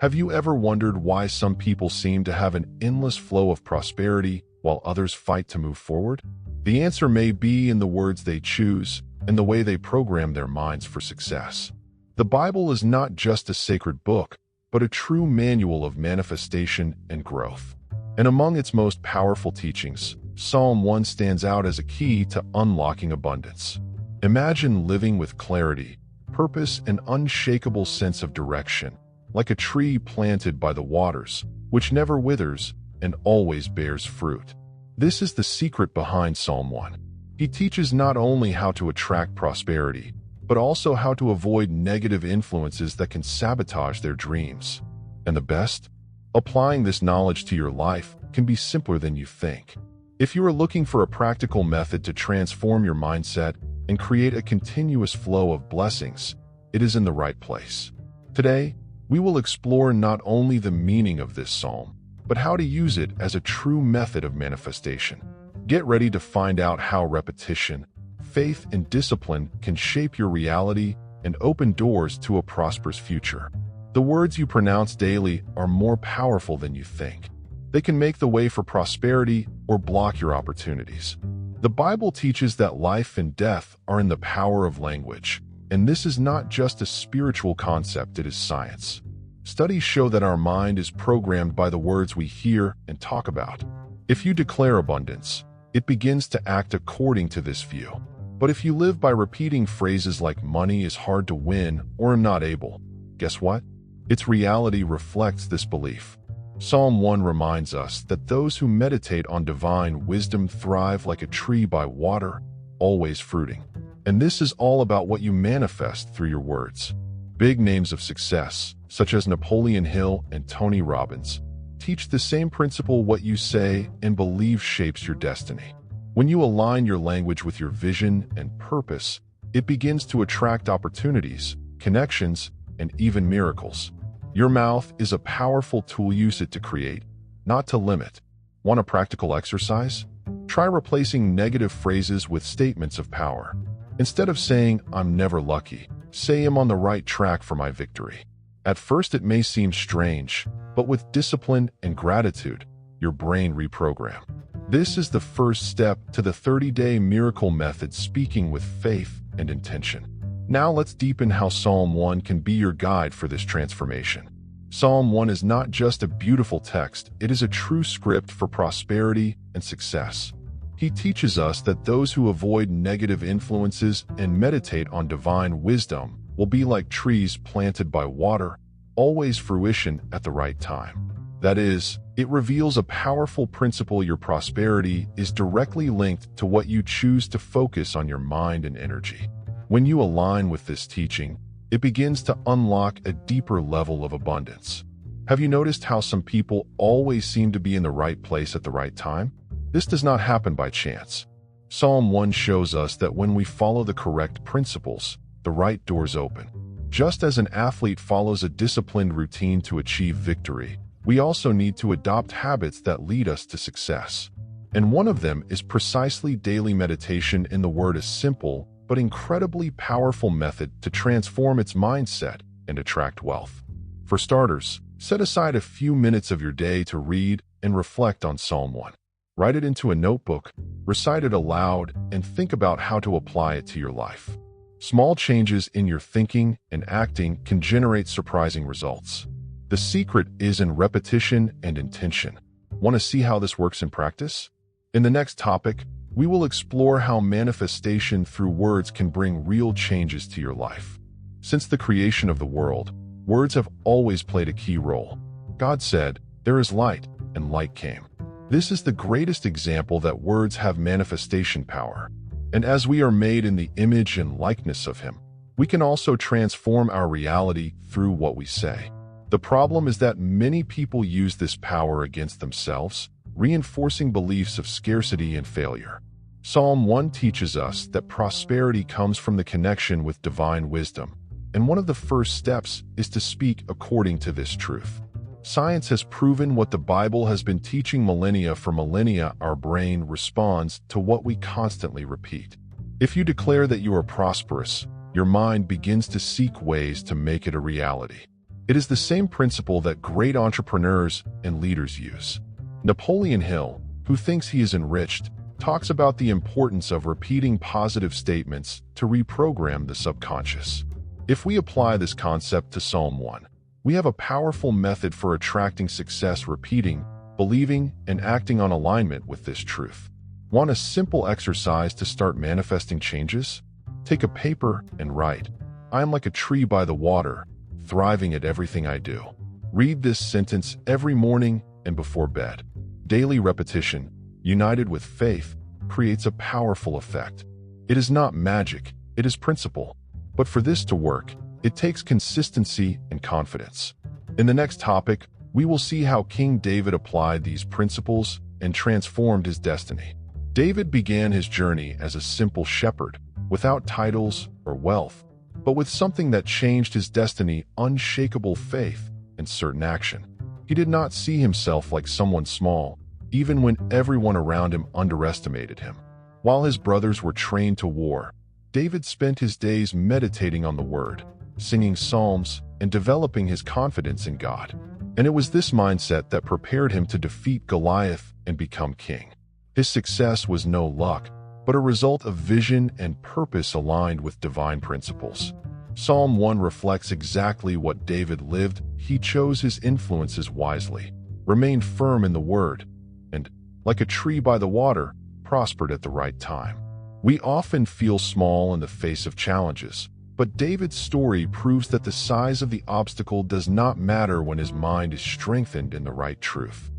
Have you ever wondered why some people seem to have an endless flow of prosperity while others fight to move forward? The answer may be in the words they choose and the way they program their minds for success. The Bible is not just a sacred book, but a true manual of manifestation and growth. And among its most powerful teachings, Psalm 1 stands out as a key to unlocking abundance. Imagine living with clarity, purpose, and unshakable sense of direction, like a tree planted by the waters, which never withers and always bears fruit. This is the secret behind Psalm 1. He teaches not only how to attract prosperity, but also how to avoid negative influences that can sabotage their dreams. And the best? Applying this knowledge to your life can be simpler than you think. If you are looking for a practical method to transform your mindset and create a continuous flow of blessings, it is in the right place. Today, we will explore not only the meaning of this psalm, but how to use it as a true method of manifestation. Get ready to find out how repetition, faith, and discipline can shape your reality and open doors to a prosperous future. The words you pronounce daily are more powerful than you think. They can make the way for prosperity or block your opportunities. The Bible teaches that life and death are in the power of language, and this is not just a spiritual concept, it is science. Studies show that our mind is programmed by the words we hear and talk about. If you declare abundance, it begins to act according to this view. But if you live by repeating phrases like money is hard to win or I'm not able, guess what? Its reality reflects this belief. Psalm 1 reminds us that those who meditate on divine wisdom thrive like a tree by water, always fruiting. And this is all about what you manifest through your words. Big names of success, such as Napoleon Hill and Tony Robbins, teach the same principle: what you say and believe shapes your destiny. When you align your language with your vision and purpose, it begins to attract opportunities, connections, and even miracles. Your mouth is a powerful tool. Use it to create, not to limit. Want a practical exercise? Try replacing negative phrases with statements of power. Instead of saying, "I'm never lucky," say, "I'm on the right track for my victory." At first it may seem strange, but with discipline and gratitude, your brain reprogram. This is the first step to the 30-day miracle method, speaking with faith and intention. Now let's deepen how Psalm 1 can be your guide for this transformation. Psalm 1 is not just a beautiful text, it is a true script for prosperity and success. He teaches us that those who avoid negative influences and meditate on divine wisdom will be like trees planted by water, always fruition at the right time. That is, it reveals a powerful principle: your prosperity is directly linked to what you choose to focus on your mind and energy. When you align with this teaching, it begins to unlock a deeper level of abundance. Have you noticed how some people always seem to be in the right place at the right time? This does not happen by chance. Psalm 1 shows us that when we follow the correct principles, the right doors open. Just as an athlete follows a disciplined routine to achieve victory, we also need to adopt habits that lead us to success. And one of them is precisely daily meditation. In the Word, is simple but incredibly powerful method to transform its mindset and attract wealth. For starters, set aside a few minutes of your day to read and reflect on Psalm 1. Write it into a notebook, recite it aloud, and think about how to apply it to your life. Small changes in your thinking and acting can generate surprising results. The secret is in repetition and intention. Want to see how this works in practice? In the next topic, we will explore how manifestation through words can bring real changes to your life. Since the creation of the world, words have always played a key role. God said, "There is light," and light came. This is the greatest example that words have manifestation power. And as we are made in the image and likeness of Him, we can also transform our reality through what we say. The problem is that many people use this power against themselves, reinforcing beliefs of scarcity and failure. Psalm 1 teaches us that prosperity comes from the connection with divine wisdom, and one of the first steps is to speak according to this truth. Science has proven what the Bible has been teaching millennia. For millennia, our brain responds to what we constantly repeat. If you declare that you are prosperous, your mind begins to seek ways to make it a reality. It is the same principle that great entrepreneurs and leaders use. Napoleon Hill, who thinks he is enriched, talks about the importance of repeating positive statements to reprogram the subconscious. If we apply this concept to Psalm 1, we have a powerful method for attracting success: repeating, believing, and acting on alignment with this truth. Want a simple exercise to start manifesting changes? Take a paper and write, "I am like a tree by the water, thriving at everything I do." Read this sentence every morning and before bed. Daily repetition, united with faith, creates a powerful effect. It is not magic, it is principle. But for this to work, it takes consistency and confidence. In the next topic, we will see how King David applied these principles and transformed his destiny. David began his journey as a simple shepherd, without titles or wealth, but with something that changed his destiny: unshakable faith and certain action. He did not see himself like someone small, even when everyone around him underestimated him. While his brothers were trained to war, David spent his days meditating on the Word, singing psalms, and developing his confidence in God. And it was this mindset that prepared him to defeat Goliath and become king. His success was no luck, but a result of vision and purpose aligned with divine principles. Psalm 1 reflects exactly what David lived. He chose his influences wisely, remained firm in the Word, and, like a tree by the water, prospered at the right time. We often feel small in the face of challenges, but David's story proves that the size of the obstacle does not matter when his mind is strengthened in the right truth.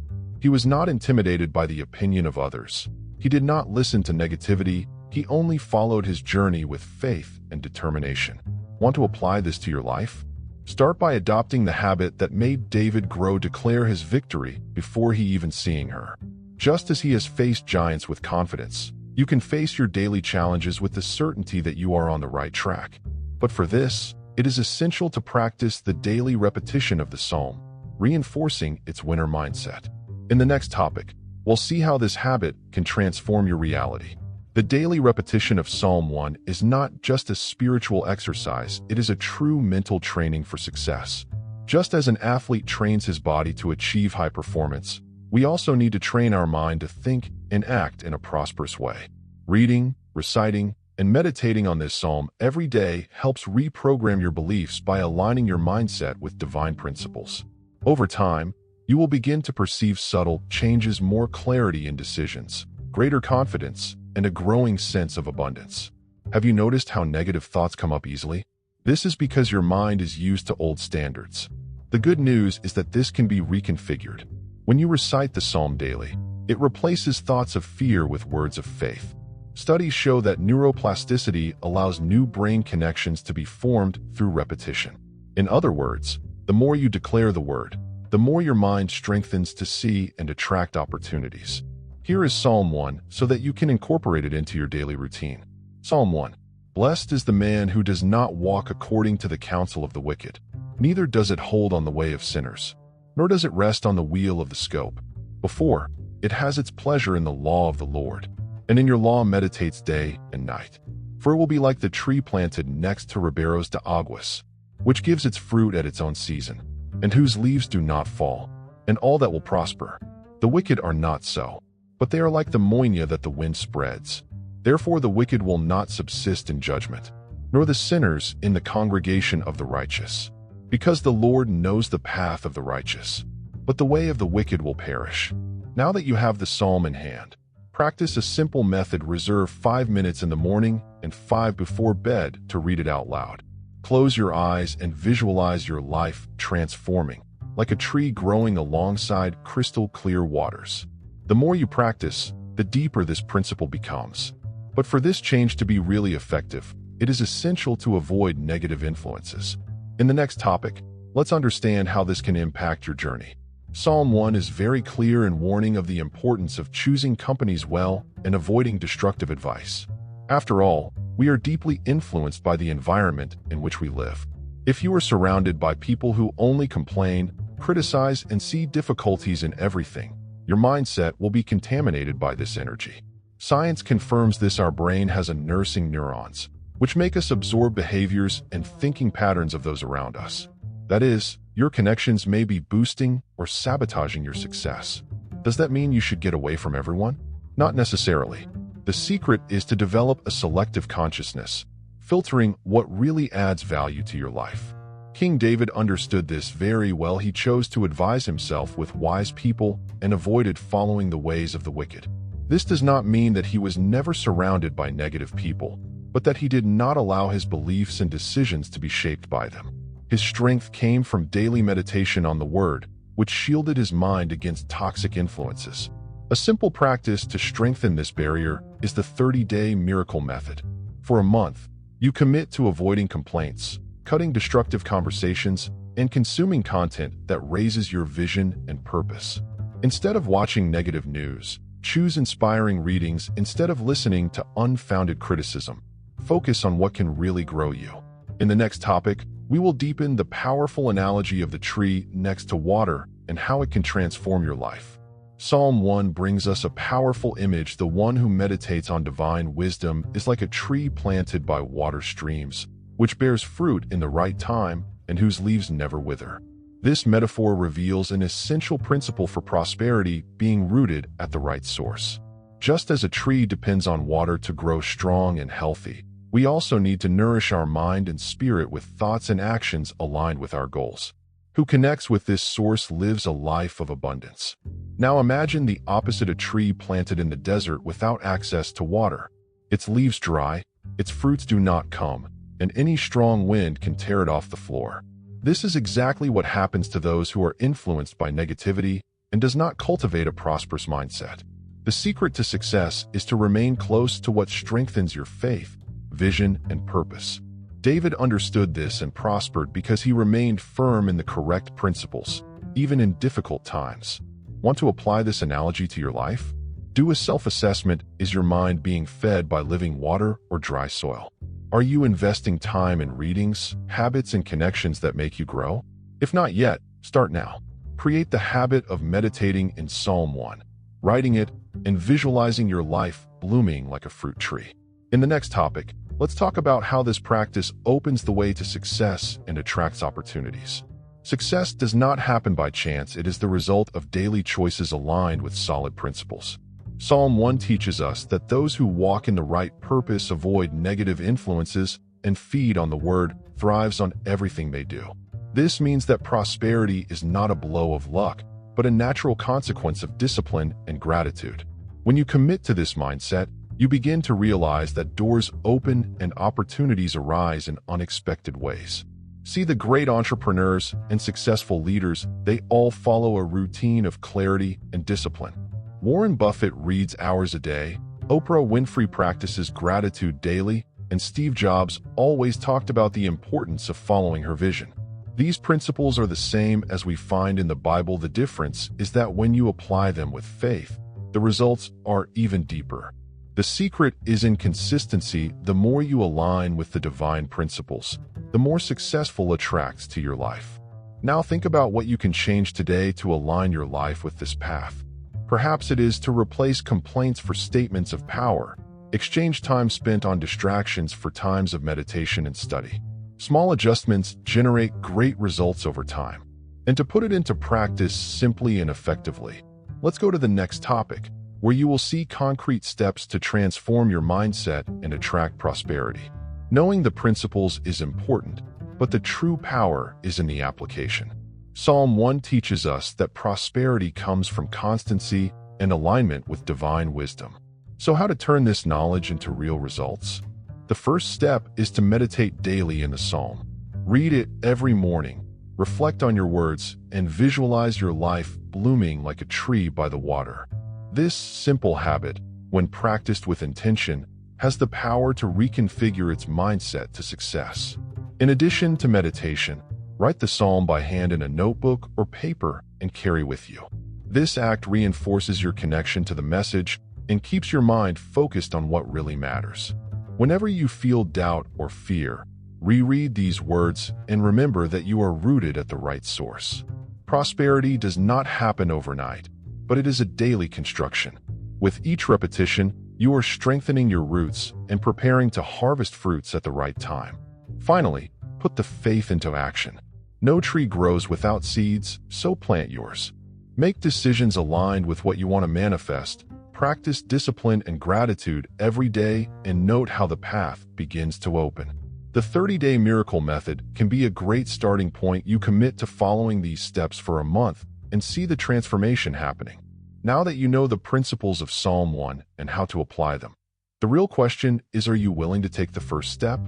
He was not intimidated by the opinion of others. He did not listen to negativity. He only followed his journey with faith and determination. Want to apply this to your life? Start by adopting the habit that made David grow. Declare his victory before he even seeing her. Just as he has faced giants with confidence, you can face your daily challenges with the certainty that you are on the right track. But for this, it is essential to practice the daily repetition of the psalm, reinforcing its winner mindset. In the next topic, we'll see how this habit can transform your reality. The daily repetition of Psalm 1 is not just a spiritual exercise, it is a true mental training for success. Just as an athlete trains his body to achieve high performance, we also need to train our mind to think and act in a prosperous way. Reading, reciting, and meditating on this psalm every day helps reprogram your beliefs by aligning your mindset with divine principles. Over time, you will begin to perceive subtle changes: more clarity in decisions, greater confidence, and a growing sense of abundance. Have you noticed how negative thoughts come up easily? This is because your mind is used to old standards. The good news is that this can be reconfigured. When you recite the psalm daily, it replaces thoughts of fear with words of faith. Studies show that neuroplasticity allows new brain connections to be formed through repetition. In other words, the more you declare the word, the more your mind strengthens to see and attract opportunities. Here is Psalm 1 so that you can incorporate it into your daily routine. Psalm 1. Blessed is the man who does not walk according to the counsel of the wicked, neither does it hold on the way of sinners, nor does it rest on the wheel of the scope. Before, it has its pleasure in the law of the Lord, and in your law meditates day and night. For it will be like the tree planted next to Riberos de Aguas, which gives its fruit at its own season, and whose leaves do not fall, and all that will prosper. The wicked are not so, but they are like the moina that the wind spreads. Therefore the wicked will not subsist in judgment, nor the sinners in the congregation of the righteous. Because the Lord knows the path of the righteous, but the way of the wicked will perish. Now that you have the psalm in hand, practice a simple method: reserve 5 minutes in the morning and 5 before bed to read it out loud. Close your eyes and visualize your life transforming, like a tree growing alongside crystal clear waters. The more you practice, the deeper this principle becomes. But for this change to be really effective, it is essential to avoid negative influences. In the next topic, let's understand how this can impact your journey. Psalm 1 is very clear in warning of the importance of choosing companies well and avoiding destructive advice. After all, we are deeply influenced by the environment in which we live. If you are surrounded by people who only complain, criticize, and see difficulties in everything, your mindset will be contaminated by this energy. Science confirms this. Our brain has nursing neurons, which make us absorb behaviors and thinking patterns of those around us. That is, Your connections may be boosting or sabotaging your success. Does that mean you should get away from everyone? Not necessarily. The secret is to develop a selective consciousness, filtering what really adds value to your life. King David understood this very well. He chose to advise himself with wise people and avoided following the ways of the wicked. This does not mean that he was never surrounded by negative people, but that he did not allow his beliefs and decisions to be shaped by them. His strength came from daily meditation on the Word, which shielded his mind against toxic influences. A simple practice to strengthen this barrier is the 30-day miracle method. For a month, you commit to avoiding complaints, cutting destructive conversations, and consuming content that raises your vision and purpose. Instead of watching negative news, choose inspiring readings instead of listening to unfounded criticism. Focus on what can really grow you. In the next topic, we will deepen the powerful analogy of the tree next to water and how it can transform your life. Psalm 1 brings us a powerful image. The one who meditates on divine wisdom is like a tree planted by water streams, which bears fruit in the right time and whose leaves never wither. This metaphor reveals an essential principle for prosperity: being rooted at the right source. Just as a tree depends on water to grow strong and healthy, we also need to nourish our mind and spirit with thoughts and actions aligned with our goals. Who connects with this source lives a life of abundance. Now imagine the opposite: a tree planted in the desert without access to water. Its leaves dry, its fruits do not come, and any strong wind can tear it off the floor. This is exactly what happens to those who are influenced by negativity and does not cultivate a prosperous mindset. The secret to success is to remain close to what strengthens your faith, vision, and purpose. David understood this and prospered because he remained firm in the correct principles, even in difficult times. Want to apply this analogy to your life? Do a self-assessment. Is your mind being fed by living water or dry soil? Are you investing time in readings, habits, and connections that make you grow? If not yet, start now. Create the habit of meditating in Psalm 1, writing it, and visualizing your life blooming like a fruit tree. In the next topic, let's talk about how this practice opens the way to success and attracts opportunities. Success does not happen by chance. It is the result of daily choices aligned with solid principles. Psalm 1 teaches us that those who walk in the right purpose, avoid negative influences, and feed on the Word thrives on everything they do. This means that prosperity is not a blow of luck, but a natural consequence of discipline and gratitude. When you commit to this mindset, you begin to realize that doors open and opportunities arise in unexpected ways. See the great entrepreneurs and successful leaders, they all follow a routine of clarity and discipline. Warren Buffett reads hours a day, Oprah Winfrey practices gratitude daily, and Steve Jobs always talked about the importance of following her vision. These principles are the same as we find in the Bible. The difference is that when you apply them with faith, the results are even deeper. The secret is in consistency. The more you align with the divine principles, the more successful attracts to your life. Now think about what you can change today to align your life with this path. Perhaps it is to replace complaints for statements of power, exchange time spent on distractions for times of meditation and study. Small adjustments generate great results over time. And to put it into practice simply and effectively, let's go to the next topic, where you will see concrete steps to transform your mindset and attract prosperity. Knowing the principles is important, but the true power is in the application. Psalm 1 teaches us that prosperity comes from constancy and alignment with divine wisdom. So how to turn this knowledge into real results? The first step is to meditate daily in the psalm. Read it every morning, reflect on your words, and visualize your life blooming like a tree by the water. This simple habit, when practiced with intention, has the power to reconfigure its mindset to success. In addition to meditation, write the psalm by hand in a notebook or paper and carry with you. This act reinforces your connection to the message and keeps your mind focused on what really matters. Whenever you feel doubt or fear, reread these words and remember that you are rooted at the right source. Prosperity does not happen overnight, but it is a daily construction. With each repetition, you are strengthening your roots and preparing to harvest fruits at the right time. Finally, put the faith into action. No tree grows without seeds, so plant yours. Make decisions aligned with what you want to manifest. Practice discipline and gratitude every day, and note how the path begins to open. The 30-day miracle method can be a great starting point. You commit to following these steps for a month and see the transformation happening. Now that you know the principles of Psalm 1 and how to apply them, the real question is, are you willing to take the first step?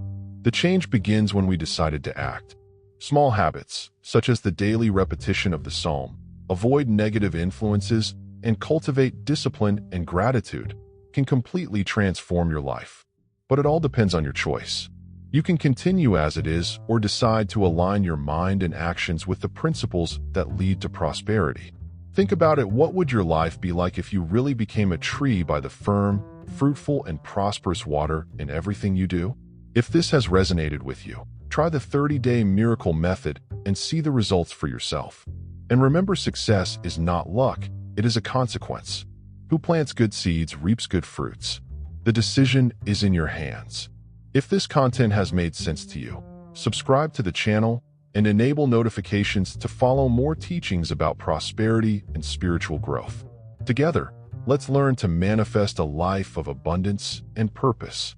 The change begins when we decided to act. Small habits, such as the daily repetition of the psalm, avoid negative influences, and cultivate discipline and gratitude, can completely transform your life. But it all depends on your choice. You can continue as it is or decide to align your mind and actions with the principles that lead to prosperity. Think about it. What would your life be like if you really became a tree by the firm, fruitful, and prosperous water in everything you do? If this has resonated with you, try the 30-day miracle method and see the results for yourself. And remember, success is not luck, it is a consequence. Who plants good seeds reaps good fruits. The decision is in your hands. If this content has made sense to you, subscribe to the channel and enable notifications to follow more teachings about prosperity and spiritual growth. Together, let's learn to manifest a life of abundance and purpose.